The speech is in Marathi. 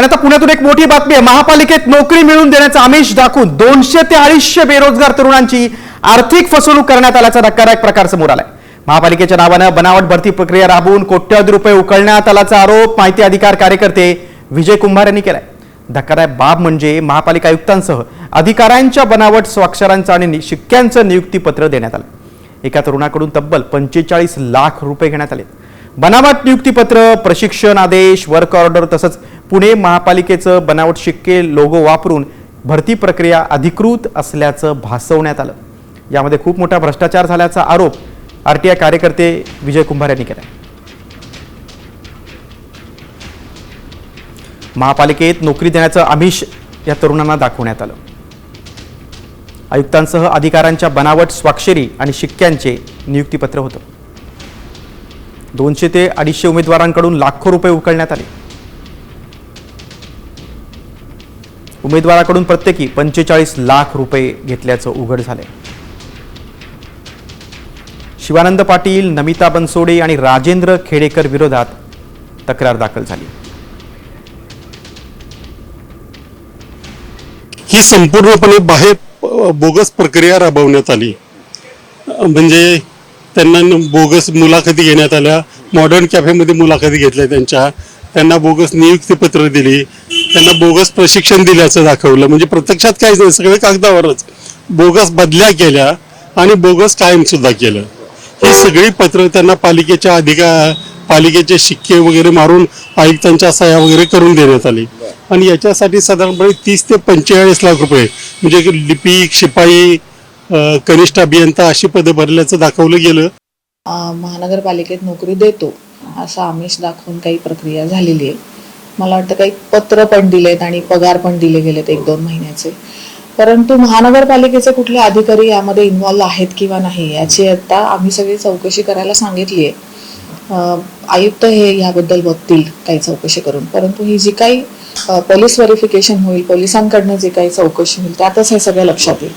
आणि आता पुण्यातून एक मोठी बातमी आहे। महापालिकेत नोकरी मिळवून देण्याचं आमिष दाखवून 200 ते 250 बेरोजगार तरुणांची आर्थिक फसवणूक करण्यात आल्याचा धक्कादायक प्रकार समोर आलाय। महापालिकेच्या नावानं बनावट भरती प्रक्रिया राबवून कोट्यवधी रुपये उकळण्यात आल्याचा आरोप माहिती अधिकार कार्यकर्ते विजय कुंभार यांनी केलाय। धक्कादायक बाब म्हणजे महापालिका आयुक्तांसह अधिकाऱ्यांच्या बनावट स्वाक्षरांचं आणि शिक्क्यांचं नियुक्तीपत्र देण्यात आलं। एका तरुणाकडून तब्बल 45 लाख रुपये घेण्यात आले। बनावट नियुक्तीपत्र, प्रशिक्षण आदेश, वर्क ऑर्डर तसंच पुणे महापालिकेचं बनावट शिक्के लोगो वापरून भरती प्रक्रिया अधिकृत असल्याचं भासवण्यात आलं। यामध्ये खूप मोठा भ्रष्टाचार झाल्याचा आरोप आरटीआय कार्यकर्ते विजय कुंभार यांनी केला। महापालिकेत नोकरी देण्याचं आमिष या तरुणांना दाखवण्यात आलं। आयुक्तांसह अधिकाऱ्यांच्या बनावट स्वाक्षरी आणि शिक्क्यांचे नियुक्तीपत्र होतं। 200 ते 250 उमेदवारांकडून लाखो रुपये उकळण्यात आले। उमेदवाराकडून प्रत्येकी 45 लाख रुपये घेतल्याचं उघड झालंय। शिवानंद पाटील, नमिता बनसोडे आणि राजेंद्र खेडेकर विरोधात तक्रार दाखल झाली। ही संपूर्णपणे बाहेर बोगस प्रक्रिया राबवण्यात आली। म्हणजे त्यांना बोगस मुलाखती घेण्यात आल्या, मॉडर्न कॅफेमध्ये मुलाखती घेतल्या, त्यांना बोगस नियुक्तीपत्र दिली, त्यांना बोगस प्रशिक्षण दिल्याचं दाखवलं। म्हणजे प्रत्यक्षात काहीच नाही, सगळे कागदावरच बोगस बदल्या केल्या आणि बोगस कायम सुद्धा केलं। ही सगळी पत्र त्यांना पालिकेचे शिक्के वगैरे मारून आयुक्तांच्या सह्या वगैरे करून देण्यात आली आणि याच्यासाठी साधारणपणे 30 ते 45 लाख रुपये म्हणजे लिपिक, शिपाई, कनिष्ठ अभियंता अशी पदे भरल्याचं दाखवलं गेलं। महानगरपालिकेत नोकरी देतो असा आमिष दाखवून काही प्रक्रिया झालेली आहे। मला वाटतं काही पत्र पण दिलेत आणि पगार पण दिले गेलेत 1-2 महिन्याचे, परंतु महानगरपालिकेचे कुठले अधिकारी यामध्ये इन्व्हॉल्व आहेत किंवा नाही याची आता आम्ही सगळी चौकशी करायला सांगितली आहे। आयुक्त हे याबद्दल बघतील काही चौकशी करून, परंतु ही जी काही पोलीस व्हेरिफिकेशन होईल, पोलिसांकडनं जे काही चौकशी होईल त्यातच हे सगळं लक्षात येईल।